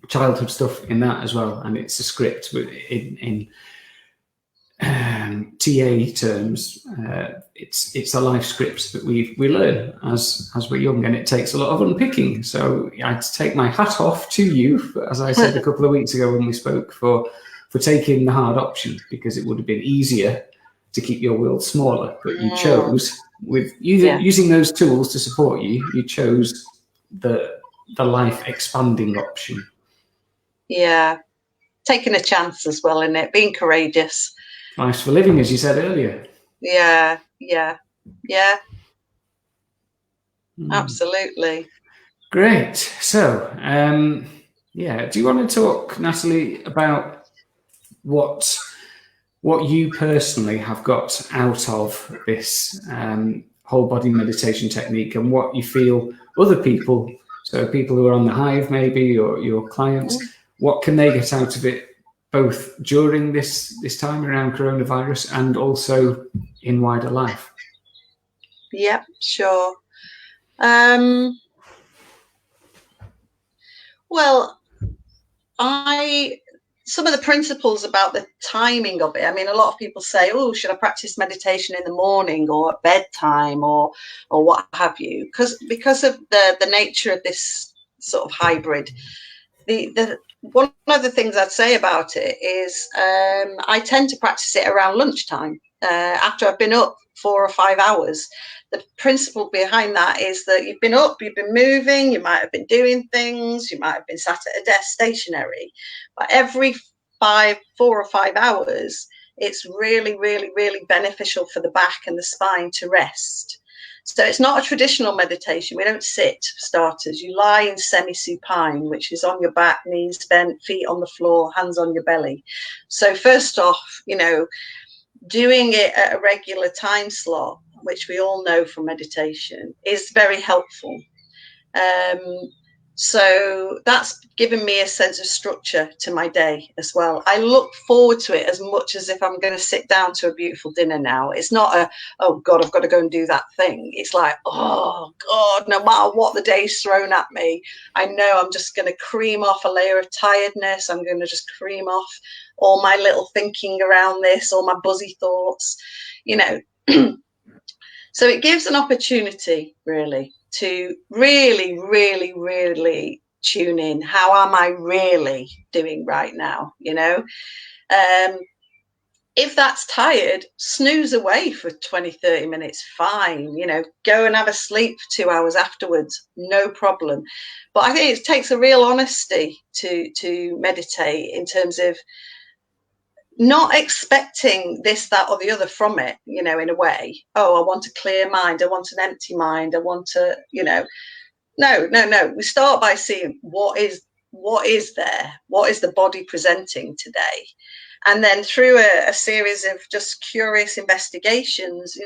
childhood stuff in that as well. And it's a script in TA terms. It's a life script that we learn as we're young, and it takes a lot of unpicking. So I had to take my hat off to you, as I said a couple of weeks ago when we spoke, for taking the hard option, because it would have been easier to keep your world smaller, but you chose, with using those tools to support you, you chose the life expanding option. Yeah, taking a chance as well, in it, being courageous. Life's for living, as you said earlier. Yeah. Absolutely. Great. So, do you want to talk, Natalie, about what you personally have got out of this whole body meditation technique, and what you feel other people, so people who are on the hive maybe, or your clients, what can they get out of it, both during this time around coronavirus and also in wider life? Yep, sure. Well, some of the principles about the timing of it. I mean, a lot of people say, "Oh, should I practice meditation in the morning or at bedtime or what have you?" Because of the nature of this sort of hybrid. The one of the things I'd say about it is I tend to practice it around lunchtime, after I've been up 4 or 5 hours. The principle behind that is that you've been up, you've been moving, you might have been doing things, you might have been sat at a desk stationary, but every 4 or 5 hours, it's really, really, really beneficial for the back and the spine to rest. So it's not a traditional meditation. We don't sit, for starters. You lie in semi-supine, which is on your back, knees bent, feet on the floor, hands on your belly. So first off, doing it at a regular time slot, which we all know from meditation, is very helpful. So that's given me a sense of structure to my day as well. I look forward to it as much as if I'm going to sit down to a beautiful dinner now. It's not oh God, I've got to go and do that thing. It's like, oh God, no matter what the day's thrown at me, I know I'm just going to cream off a layer of tiredness. I'm going to just cream off all my little thinking around this, all my buzzy thoughts, So it gives an opportunity, really, to really, really, really tune in. How am I really doing right now? If that's tired, snooze away for 20, 30 minutes, fine. Go and have a sleep for 2 hours afterwards, no problem. But I think it takes a real honesty to meditate, in terms of not expecting this, that, or the other from it, in a way. Oh, I want a clear mind. I want an empty mind. I want to, no. We start by seeing what is there. What is the body presenting today? And then through a series of just curious investigations,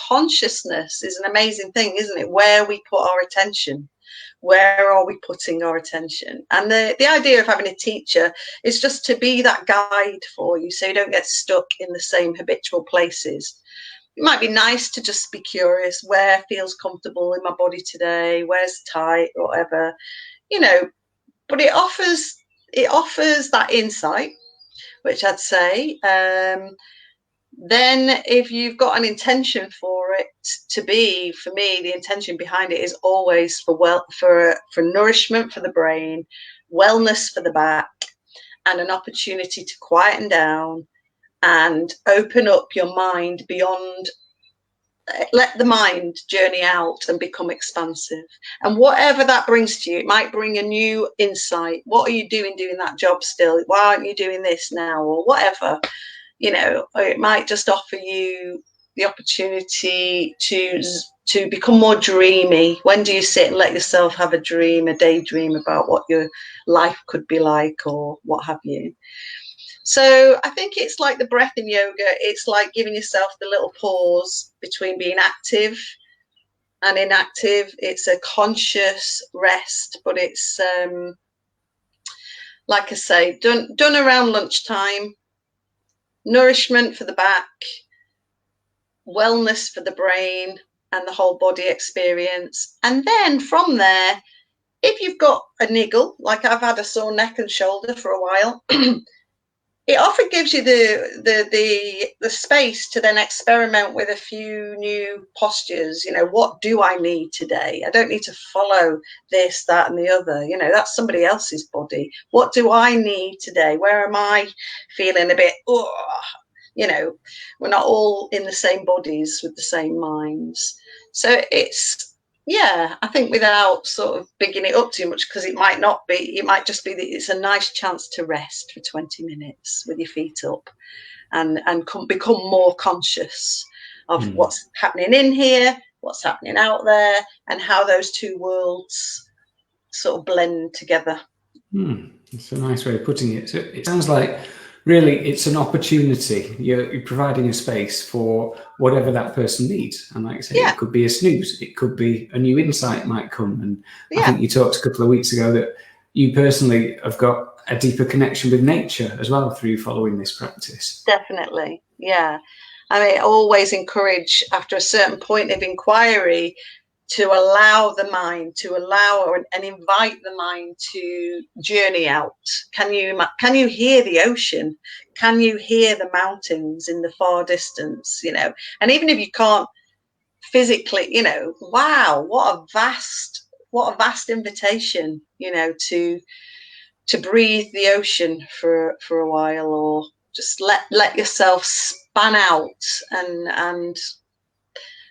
consciousness is an amazing thing, isn't it? Where we put our attention. Where are we putting our attention? And the idea of having a teacher is just to be that guide for you, so you don't get stuck in the same habitual places. It might be nice to just be curious. Where feels comfortable in my body today? Where's tight, or whatever, but it offers that insight, which I'd say. Then if you've got an intention for it to be, for me, the intention behind it is always for nourishment for the brain, wellness for the back, and an opportunity to quieten down and open up your mind beyond. Let the mind journey out and become expansive. And whatever that brings to you, it might bring a new insight. What are you doing that job still? Why aren't you doing this now? Or whatever. Or it might just offer you the opportunity to become more dreamy. When do you sit and let yourself have a dream, a daydream about what your life could be like, or what have you? So I think it's like the breath in yoga. It's like giving yourself the little pause between being active and inactive. It's a conscious rest, but it's, like I say, done around lunchtime. Nourishment for the back, wellness for the brain, and the whole body experience. And then from there, if you've got a niggle, like I've had a sore neck and shoulder for a while, it often gives you the space to then experiment with a few new postures. You know, what do I need today? I don't need to follow this, that, and the other. You know, that's somebody else's body. What do I need today? Where am I feeling a bit, you know, we're not all in the same bodies with the same minds. So it's, yeah, I think without sort of bigging it up too much, because it might not be, it might just be that it's a nice chance to rest for 20 minutes with your feet up and become more conscious of what's happening in here, what's happening out there, and how those two worlds sort of blend together. It's a nice way of putting it. So it sounds like really it's an opportunity. You're providing a space for whatever that person needs. And like I say, it could be a snooze. It could be a new insight might come. And I think you talked a couple of weeks ago that you personally have got a deeper connection with nature as well through following this practice. Definitely. Yeah. I mean, I always encourage after a certain point of inquiry to allow the mind, to allow and invite the mind to journey out. Can you hear the ocean? Can you hear the mountains in the far distance? You know, and even if you can't physically, you know, wow, what a vast invitation, you know, to breathe the ocean for a while, or just let yourself span out and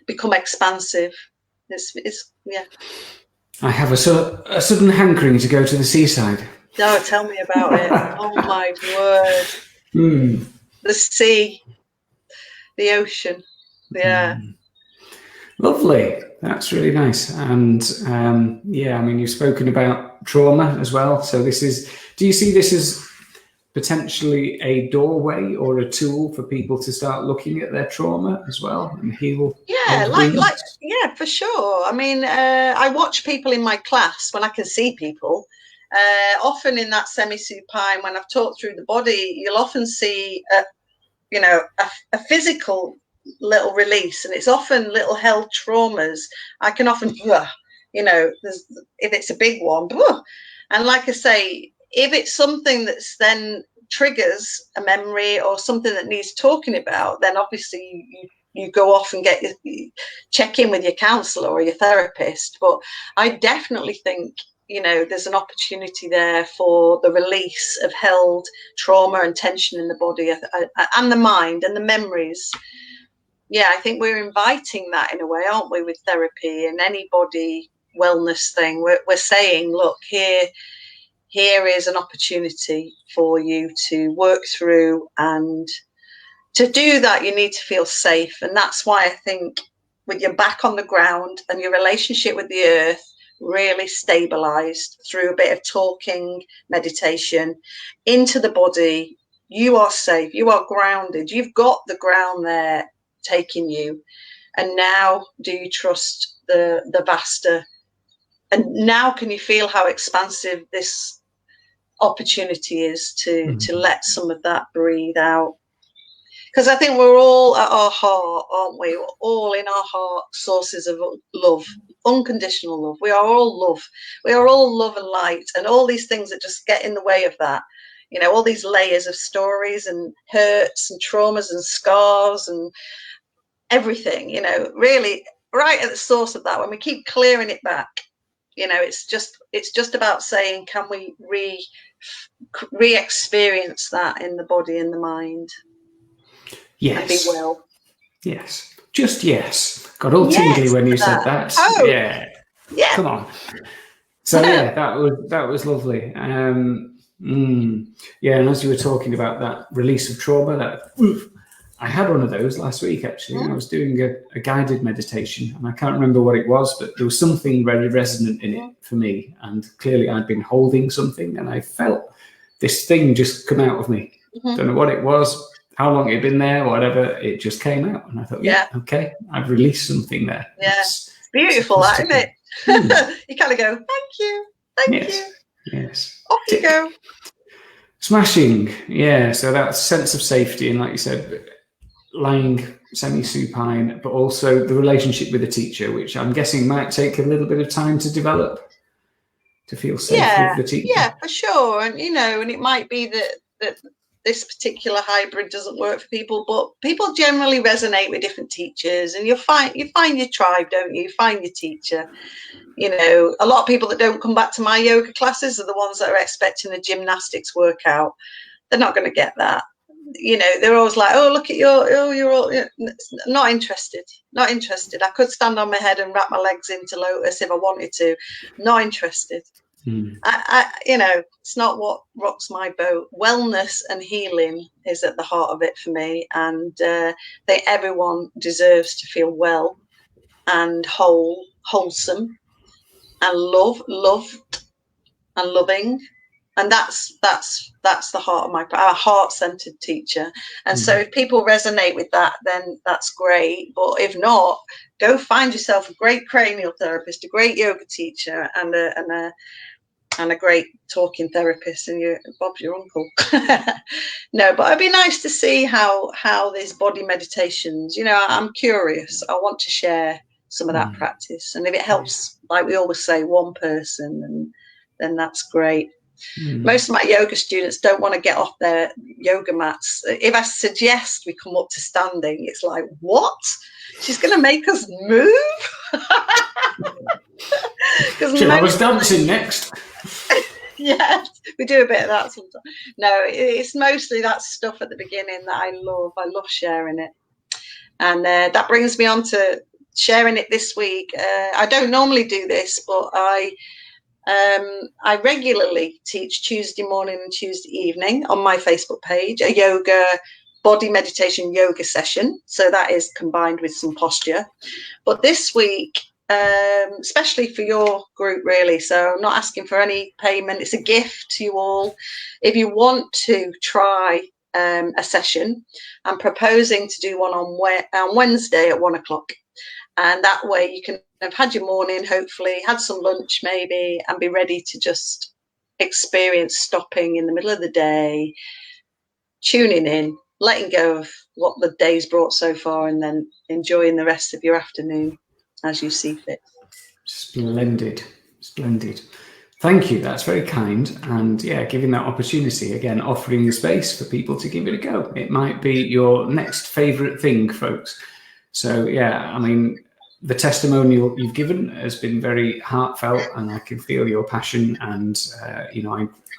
become expansive. It's yeah. I have a sudden hankering to go to the seaside. No, tell me about it. Oh my word. The sea, the ocean. Yeah. Lovely. That's really nice. And yeah, I mean, you've spoken about trauma as well. So do you see this as potentially a doorway or a tool for people to start looking at their trauma as well and heal? Yeah, yeah, for sure. I mean, I watch people in my class when I can see people. Often in that semi-supine, when I've talked through the body, you'll often see, you know, a physical little release, and it's often little held traumas. I can often, you know, if it's a big one, and like I say, if it's something that's then triggers a memory or something that needs talking about, then obviously you go off and check in with your counsellor or your therapist. But I definitely think, you know, there's an opportunity there for the release of held trauma and tension in the body and the mind and the memories. Yeah, I think we're inviting that in a way, aren't we, with therapy and any body wellness thing. We're saying, look, here is an opportunity for you to work through, and to do that you need to feel safe. And that's why I think with your back on the ground and your relationship with the earth really stabilized through a bit of talking, meditation into the body, you are safe, you are grounded, you've got the ground there taking you. And now do you trust the vaster? And now can you feel how expansive this opportunity is to let some of that breathe out? Because I think we're all at our heart, aren't we? We're all in our heart sources of love, unconditional love. We are all love. We are all love and light, and all these things that just get in the way of that. You know, all these layers of stories and hurts and traumas and scars and everything, you know, really right at the source of that, when we keep clearing it back, you know, it's just about saying, can we re-experience that in the body and the mind? Yes. And be well. Yes. Just yes. Got all tingly when you said that. Oh. Yeah. Come on. So yeah, that was lovely. Yeah, and as you were talking about that release of trauma, I had one of those last week actually. I was doing a guided meditation, and I can't remember what it was, but there was something very resonant in it for me. And clearly I'd been holding something, and I felt this thing just come out of me. Don't know what it was, how long it had been there, whatever, it just came out. And I thought, okay, I've released something there. Yeah, it's beautiful, that, isn't it? You kind of go, thank you. Yes. Off you go. Smashing. Yeah, so that sense of safety, and like you said, lying semi-supine, but also the relationship with the teacher, which I'm guessing might take a little bit of time to develop, to feel safe with the teacher. Yeah, for sure. And and it might be that this particular hybrid doesn't work for people, but people generally resonate with different teachers, and you find your tribe, don't you? You find your teacher. A lot of people that don't come back to my yoga classes are the ones that are expecting a gymnastics workout. They're not going to get that. They're always like, oh, look at you're all not interested. I could stand on my head and wrap my legs into lotus if I wanted to. Not interested. It's not what rocks my boat. Wellness and healing is at the heart of it for me, and everyone deserves to feel well and wholesome and loved and loving. And that's the heart of I'm a heart-centered teacher. And so if people resonate with that, then that's great. But if not, go find yourself a great cranial therapist, a great yoga teacher, and a great talking therapist, and Bob's your uncle. No, but it'd be nice to see how these body meditations, I'm curious. I want to share some of that practice. And if it helps, like we always say, one person, then that's great. Most of my yoga students don't want to get off their yoga mats. If I suggest we come up to standing, it's like, what? She's going to make us move? I was dancing next. Yes, we do a bit of that sometimes. No, it's mostly that stuff at the beginning that I love. I love sharing it. And that brings me on to sharing it this week. I don't normally do this, but I regularly teach Tuesday morning and Tuesday evening on my Facebook page, a yoga, body meditation yoga session. So that is combined with some posture. But this week, especially for your group, really, so I'm not asking for any payment. It's a gift to you all. If you want to try a session, I'm proposing to do one on Wednesday at 1:00. And that way you can have had your morning, hopefully, had some lunch maybe, and be ready to just experience stopping in the middle of the day, tuning in, letting go of what the day's brought so far, and then enjoying the rest of your afternoon as you see fit. Splendid. Thank you. That's very kind. And giving that opportunity, again, offering the space for people to give it a go. It might be your next favourite thing, folks. So, the testimonial you've given has been very heartfelt, and I can feel your passion, and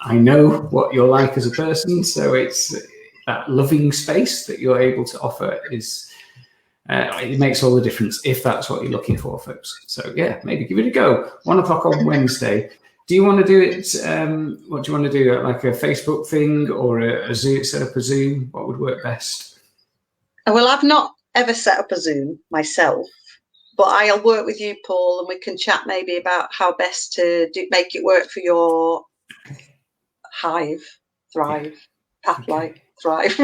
I know what you're like as a person, so it's that loving space that you're able to offer is it makes all the difference if that's what you're looking for, folks. So maybe give it a go. 1:00 on Wednesday. Do you want to do it? What do you want to do? Like a Facebook thing or a Zoom? Set up a Zoom. What would work best? Well, I've not ever set up a Zoom myself. But I'll work with you, Paul, and we can chat maybe about how best to make it work for your hive, thrive, pathlight, thrive.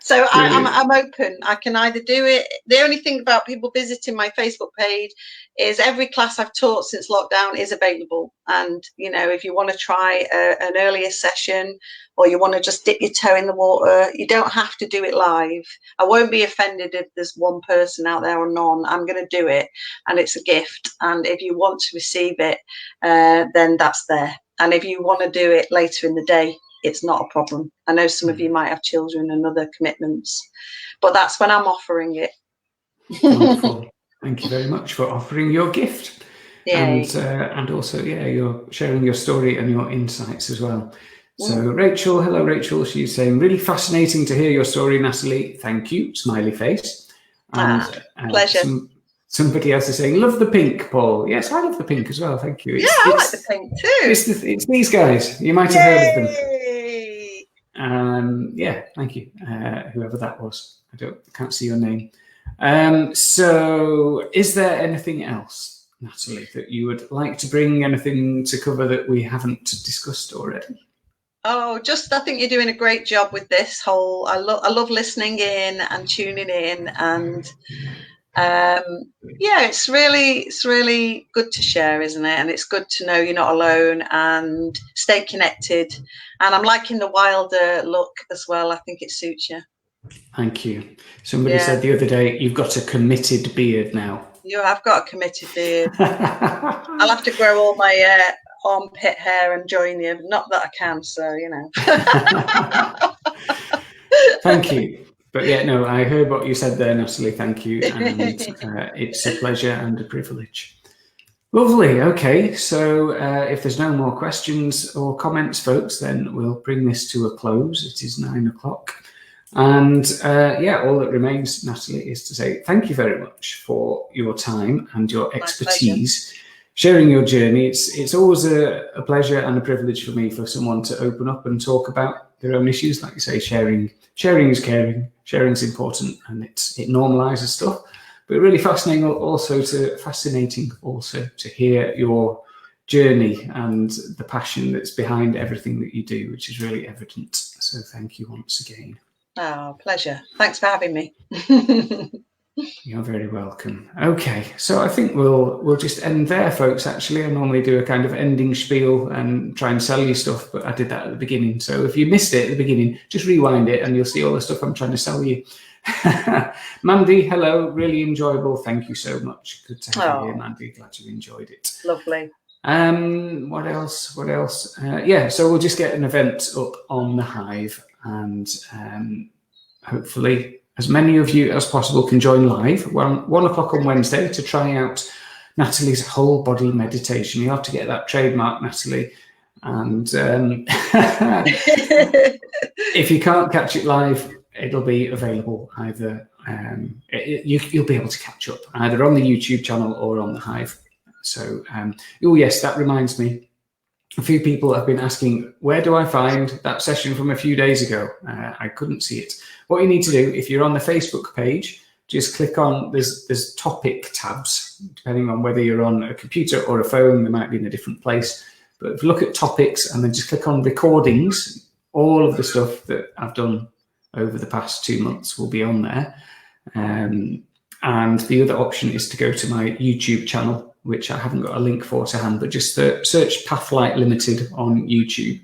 So I'm open. I can either do it. The only thing about people visiting my Facebook page is every class I've taught since lockdown is available. And, if you want to try an earlier session, or you want to just dip your toe in the water, you don't have to do it live. I won't be offended if there's one person out there or none. I'm going to do it, and it's a gift. And if you want to receive it, then that's there. And if you want to do it later in the day, it's not a problem. I know some of you might have children and other commitments, but that's when I'm offering it. Wonderful. Thank you very much for offering your gift. And also, you're sharing your story and your insights as well. So Rachel, hello Rachel, she's saying, really fascinating to hear your story, Natalie. Thank you, smiley face. And pleasure. Somebody else is saying, love the pink, Paul. Yes, I love the pink as well, thank you. I like the pink too. It's these guys, you might have heard of them. Thank you, whoever that was. I can't see your name. So is there anything else, Natalie, that you would like to bring, anything to cover that we haven't discussed already? Oh, I think you're doing a great job with this whole, I love listening in and tuning in, and it's really good to share, isn't it? And it's good to know you're not alone and stay connected. And I'm liking the wilder look as well. I think it suits you. Thank you. Somebody Yeah. said the other day, you've got a committed beard now. I've got a committed beard. I'll have to grow all my armpit hair and join you. Not that I can, so you know. Thank you. But yeah, no, I heard what you said there, Natalie. Thank you. And it's a pleasure and a privilege. Lovely. Okay. So if there's no more questions or comments, folks, then we'll bring this to a close. It is 9 o'clock. And yeah, all that remains, Natalie, is to say thank you very much for your time and your expertise, sharing your journey. It's always a pleasure and a privilege for me for someone to open up and talk about their own issues. Like you say, sharing is caring, sharing is important, and it normalizes stuff. But really fascinating also to hear your journey and the passion that's behind everything that you do, which is really evident. So thank you once again. Oh, pleasure. Thanks for having me. You're very welcome. Okay, so I think we'll just end there, folks. Actually, I normally do a kind of ending spiel and try and sell you stuff, but I did that at the beginning. So if you missed it at the beginning, just rewind it and you'll see all the stuff I'm trying to sell you. Mandy, hello, really enjoyable. Thank you so much. Good to have you here, Mandy. Glad you enjoyed it. Lovely. What else? Yeah, so we'll just get an event up on the Hive, and hopefully as many of you as possible can join live 1 o'clock on Wednesday to try out Natalie's whole body meditation. You have to get that trademark, Natalie. And if you can't catch it live, it'll be available either. You'll be able to catch up either on the YouTube channel or on the Hive. So, oh yes, that reminds me. A few people have been asking, where do I find that session from a few days ago? I couldn't see it. What you need to do, if you're on the Facebook page, just click on, there's topic tabs, depending on whether you're on a computer or a phone, they might be in a different place. But if you look at topics and then just click on recordings, all of the stuff that I've done over the past 2 months will be on there. And the other option is to go to my YouTube channel, which I haven't got a link for to hand, but just search Pathlight Limited on YouTube,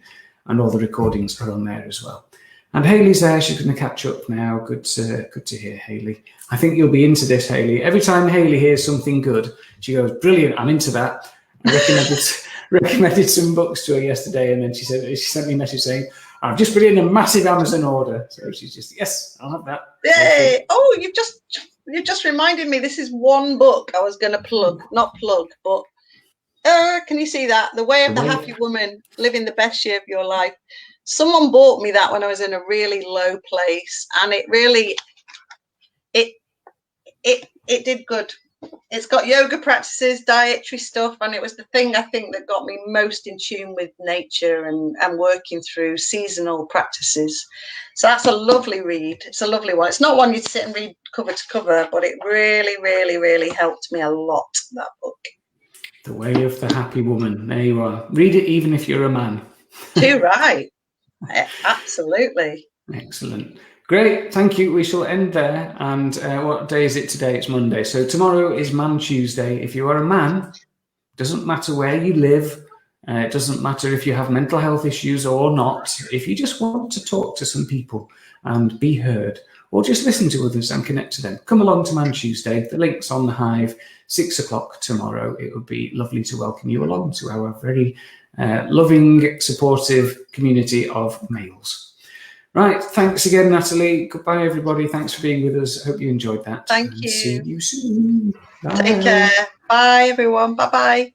and all the recordings are on there as well. And Hayley's there, she's going to catch up now. Good to hear, Hayley. I think you'll be into this, Hayley. Every time Hayley hears something good, she goes, brilliant, I'm into that. I recommended some books to her yesterday, and then she sent me a message saying, I've just put in a massive Amazon order. So she's just, yes, I'll have that. Yay! Oh, you just reminded me, this is one book I was going to but can you see that? The Way of the Happy Woman, Living the Best Year of Your Life. Someone bought me that when I was in a really low place, and it really, it did good. It's got yoga practices, dietary stuff, and it was the thing I think that got me most in tune with nature and working through seasonal practices. So that's a lovely read. It's a lovely one. It's not one you'd sit and read cover to cover, but it really, really, really helped me a lot, that book. The Way of the Happy Woman. There you are. Read it even if you're a man. Too right. Absolutely. Excellent. Great, thank you. We shall end there. And what day is it today? It's Monday. So tomorrow is Man Tuesday. If you are a man, doesn't matter where you live. It doesn't matter if you have mental health issues or not. If you just want to talk to some people and be heard, or just listen to others and connect to them, come along to Man Tuesday. The link's on the Hive, 6 o'clock tomorrow. It would be lovely to welcome you along to our very loving, supportive community of males. Right, thanks again, Natalie. Goodbye, everybody. Thanks for being with us. Hope you enjoyed that. Thank you. See you soon. Bye. Take care. Bye, everyone. Bye-bye.